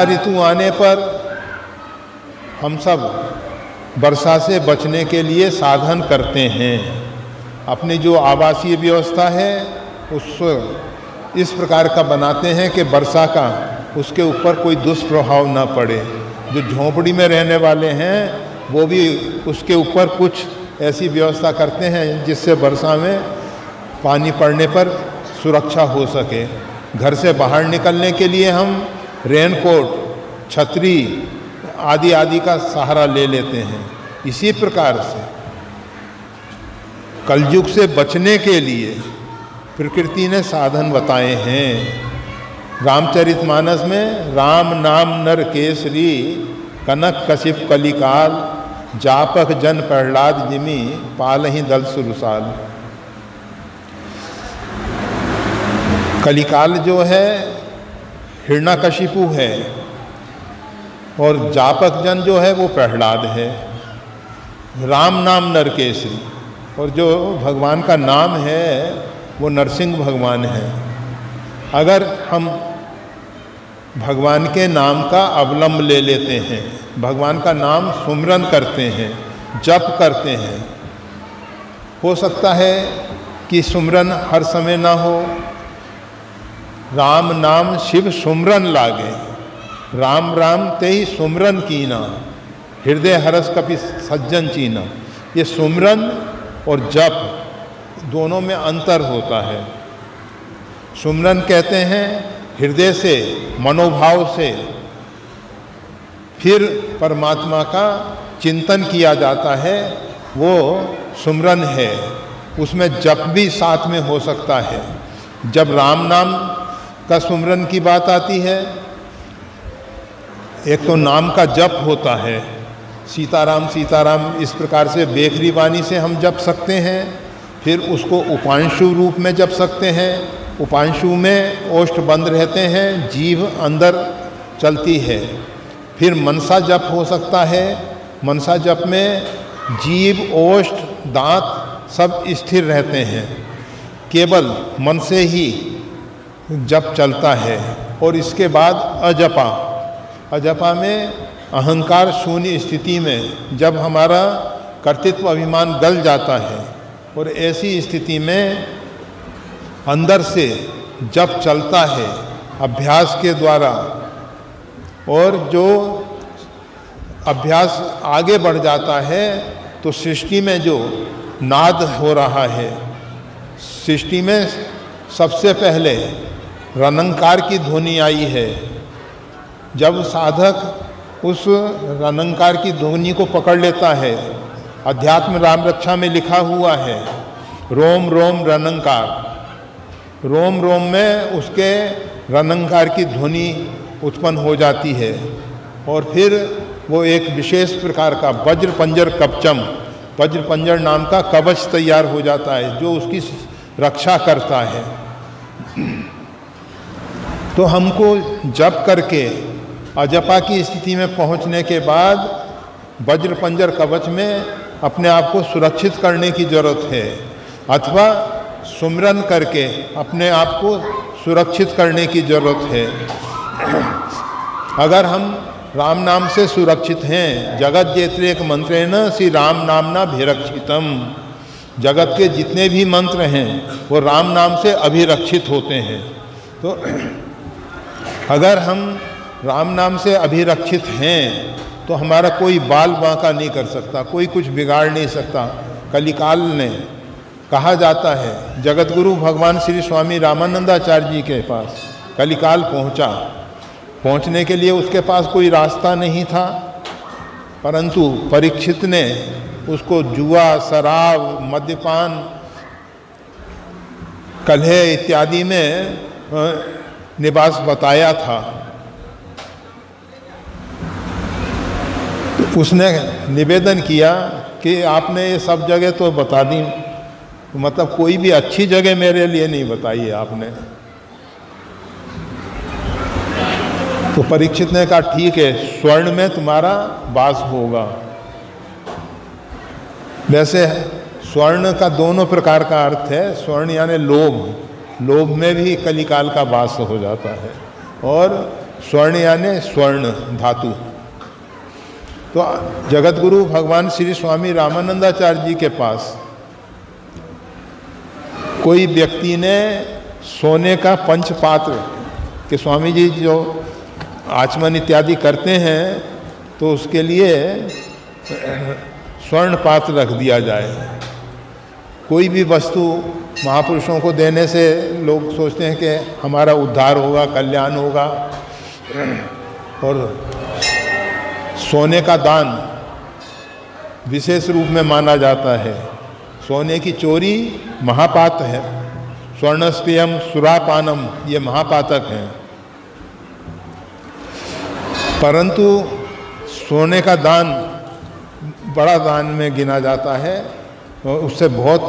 ऋतु आने पर हम सब वर्षा से बचने के लिए साधन करते हैं। अपनी जो आवासीय व्यवस्था है उस इस प्रकार का बनाते हैं कि वर्षा का उसके ऊपर कोई दुष्प्रभाव ना पड़े। जो झोंपड़ी में रहने वाले हैं वो भी उसके ऊपर कुछ ऐसी व्यवस्था करते हैं जिससे वर्षा में पानी पड़ने पर सुरक्षा हो सके। घर से बाहर निकलने के लिए हम रेनकोट, छतरी आदि आदि का सहारा ले लेते हैं। इसी प्रकार से कलयुग से बचने के लिए प्रकृति ने साधन बताए हैं। रामचरितमानस में राम नाम नर केसरी, कनक कशिप कलिकाल, जापक जन प्रहलाद जिमि, पालहि दल सुरसाल। कलिकाल जो है हिरण्यकशिपु है और जापक जन जो है वो प्रहलाद है। राम नाम नरकेसरी, और जो भगवान का नाम है वो नरसिंह भगवान है। अगर हम भगवान के नाम का अवलंब ले लेते हैं, भगवान का नाम सुमिरन करते हैं, जप करते हैं, हो सकता है कि सुमिरन हर समय ना हो। राम नाम शिव सुमिरन लागे, राम राम ते ही सुमिरन कीना, हृदय हरस कपि सज्जन चीना। ये सुमिरन और जप दोनों में अंतर होता है। सुमिरन कहते हैं हृदय से, मनोभाव से, फिर परमात्मा का चिंतन किया जाता है, वो सुमिरन है। उसमें जप भी साथ में हो सकता है। जब राम नाम का सुमिरन की बात आती है, एक तो नाम का जप होता है, सीताराम सीताराम इस प्रकार से बेखरी वाणी से हम जप सकते हैं। फिर उसको उपांशु रूप में जप सकते हैं। उपांशु में ओष्ठ बंद रहते हैं, जीभ अंदर चलती है। फिर मनसा जप हो सकता है। मनसा जप में जीभ, ओष्ठ, दांत सब स्थिर रहते हैं, केवल मन से ही जप चलता है। और इसके बाद अजपा, अजपा में अहंकार शून्य स्थिति में जब हमारा कर्तृत्व अभिमान गल जाता है और ऐसी स्थिति में अंदर से जप चलता है अभ्यास के द्वारा, और जो अभ्यास आगे बढ़ जाता है तो सृष्टि में जो नाद हो रहा है, सृष्टि में सबसे पहले रनंकार की ध्वनि आई है। जब साधक उस रनंकार की ध्वनि को पकड़ लेता है, अध्यात्म राम रक्षा में लिखा हुआ है रोम रोम रनंकार, रोम रोम में उसके रनंकार की ध्वनि उत्पन्न हो जाती है। और फिर वो एक विशेष प्रकार का वज्र पंजर कवचम, वज्र पंजर नाम का कवच तैयार हो जाता है जो उसकी रक्षा करता है। तो हमको जप करके अजपा की स्थिति में पहुंचने के बाद वज्र पंजर कवच में अपने आप को सुरक्षित करने की जरूरत है, अथवा सुमिरन करके अपने आप को सुरक्षित करने की जरूरत है। अगर हम राम नाम से सुरक्षित हैं, जगत जेत्रेक मंत्रेण श्री राम नामना भिरक्षितम, जगत के जितने भी मंत्र हैं वो राम नाम से अभिरक्षित होते हैं। तो अगर हम राम नाम से अभिरक्षित हैं तो हमारा कोई बाल बांका नहीं कर सकता, कोई कुछ बिगाड़ नहीं सकता। कलिकाल ने कहा जाता है जगत गुरु भगवान श्री स्वामी रामानंदाचार्य जी के पास कलिकाल पहुंचा। पहुंचने के लिए उसके पास कोई रास्ता नहीं था, परंतु परीक्षित ने उसको जुआ, शराब, मद्यपान, कलह इत्यादि में निवास बताया था। उसने निवेदन किया कि आपने ये सब जगह तो बता दी, मतलब कोई भी अच्छी जगह मेरे लिए नहीं बताई है आपने। तो परीक्षित ने कहा ठीक है, स्वर्ण में तुम्हारा वास होगा। वैसे स्वर्ण का दोनों प्रकार का अर्थ है। स्वर्ण यानी लोभ, लोभ में भी कलिकाल का वास हो जाता है, और स्वर्ण यानी स्वर्ण धातु। तो जगत गुरु भगवान श्री स्वामी रामानंदाचार्य जी के पास कोई व्यक्ति ने सोने का पंचपात्र, कि स्वामी जी जो आचमन इत्यादि करते हैं तो उसके लिए स्वर्ण पात्र रख दिया जाए। कोई भी वस्तु महापुरुषों को देने से लोग सोचते हैं कि हमारा उद्धार होगा, कल्याण होगा, और सोने का दान विशेष रूप में माना जाता है। सोने की चोरी महापात है। स्वर्णस्पेयम सुरापानम, ये महापातक हैं। परंतु सोने का दान बड़ा दान में गिना जाता है, और उससे बहुत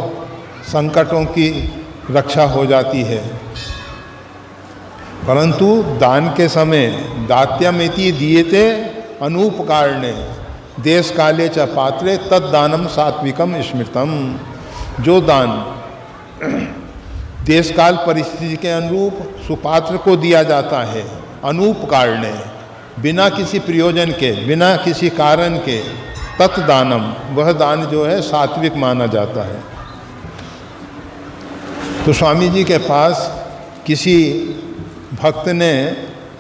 संकटों की रक्षा हो जाती है। परंतु दान के समय दात्यमिति दीयते अनूपकारणे देश काले च पात्रे तद दानम सात्विकम स्मृतम। जो दान देश काल परिस्थिति के अनुरूप सुपात्र को दिया जाता है, अनूपकारणे, बिना किसी प्रयोजन के, बिना किसी कारण के, तत्दानम, वह दान जो है सात्विक माना जाता है। तो स्वामी जी के पास किसी भक्त ने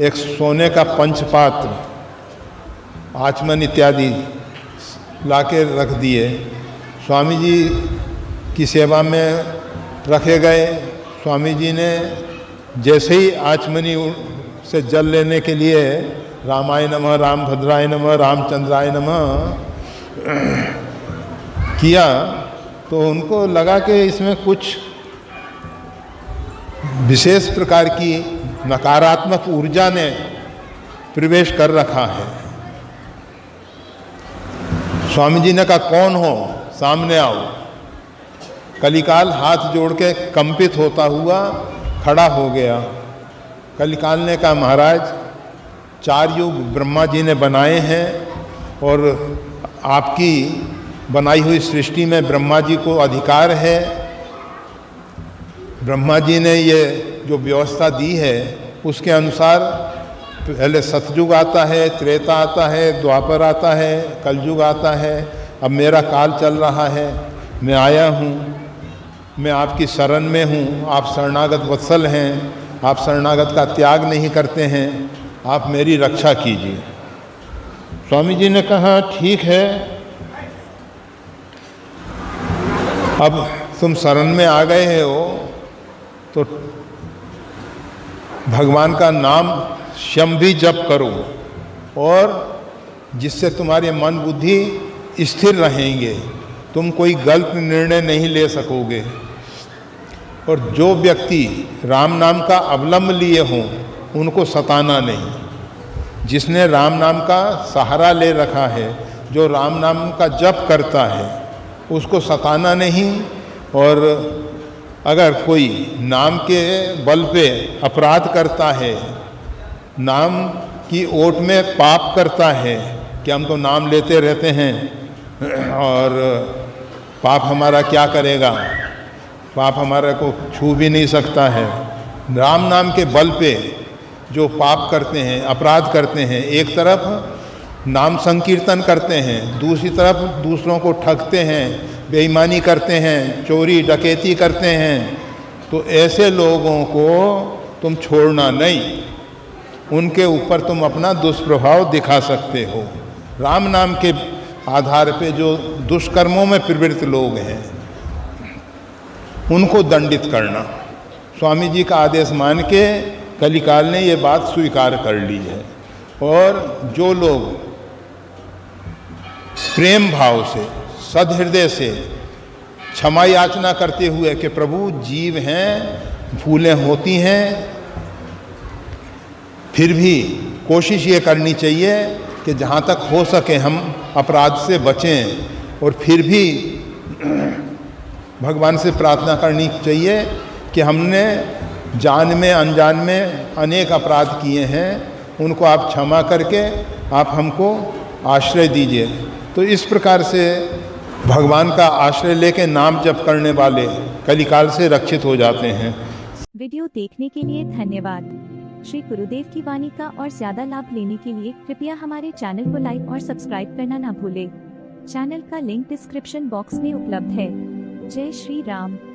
एक सोने का पंचपात्र आचमन इत्यादि लाके रख दिए। स्वामी जी की सेवा में रखे गए। स्वामी जी ने जैसे ही आचमनी से जल लेने के लिए रामाय नमः, रामभद्राय नमः, रामचंद्राय नमः किया, तो उनको लगा कि इसमें कुछ विशेष प्रकार की नकारात्मक ऊर्जा ने प्रवेश कर रखा है। स्वामी जी ने कहा, कौन हो, सामने आओ। कलिकाल हाथ जोड़ के कंपित होता हुआ खड़ा हो गया। कलिकाल ने कहा, महाराज 4 युग ब्रह्मा जी ने बनाए हैं, और आपकी बनाई हुई सृष्टि में ब्रह्मा जी को अधिकार है। ब्रह्मा जी ने ये जो व्यवस्था दी है उसके अनुसार पहले सतयुग आता है, त्रेता आता है, द्वापर आता है, कलयुग आता है। अब मेरा काल चल रहा है, मैं आया हूँ, मैं आपकी शरण में हूँ। आप शरणागत वत्सल हैं, आप शरणागत का त्याग नहीं करते हैं, आप मेरी रक्षा कीजिए। स्वामी जी ने कहा, ठीक है, अब तुम शरण में आ गए हो तो भगवान का नाम स्वयं भी जप करो, और जिससे तुम्हारे मन बुद्धि स्थिर रहेंगे, तुम कोई गलत निर्णय नहीं ले सकोगे। और जो व्यक्ति राम नाम का अवलंब लिए हों उनको सताना नहीं। जिसने राम नाम का सहारा ले रखा है, जो राम नाम का जप करता है, उसको सताना नहीं। और अगर कोई नाम के बल पे अपराध करता है, नाम की ओट में पाप करता है कि हम तो नाम लेते रहते हैं और पाप हमारा क्या करेगा, पाप हमारा को छू भी नहीं सकता है। राम नाम के बल पे जो पाप करते हैं, अपराध करते हैं, एक तरफ नाम संकीर्तन करते हैं, दूसरी तरफ दूसरों को ठगते हैं, बेईमानी करते हैं, चोरी डकैती करते हैं, तो ऐसे लोगों को तुम छोड़ना नहीं, उनके ऊपर तुम अपना दुष्प्रभाव दिखा सकते हो। राम नाम के आधार पे जो दुष्कर्मों में प्रवृत्त लोग हैं उनको दंडित करना। स्वामी जी का आदेश मान के कलिकाल ने ये बात स्वीकार कर ली है। और जो लोग प्रेम भाव से, सदहृदय से क्षमा याचना करते हुए कि प्रभु जीव हैं, भूलें होती हैं, फिर भी कोशिश ये करनी चाहिए कि जहाँ तक हो सके हम अपराध से बचें, और फिर भी भगवान से प्रार्थना करनी चाहिए कि हमने जान में अनजान में अनेक अपराध किए हैं, उनको आप क्षमा करके आप हमको आश्रय दीजिए। तो इस प्रकार से भगवान का आश्रय लेके नाम जप करने वाले कलिकाल से रक्षित हो जाते हैं। वीडियो देखने के लिए धन्यवाद। श्री गुरुदेव की वाणी का और ज्यादा लाभ लेने के लिए कृपया हमारे चैनल को लाइक और सब्सक्राइब करना ना भूलें। चैनल का लिंक डिस्क्रिप्शन बॉक्स में उपलब्ध है। जय श्री राम।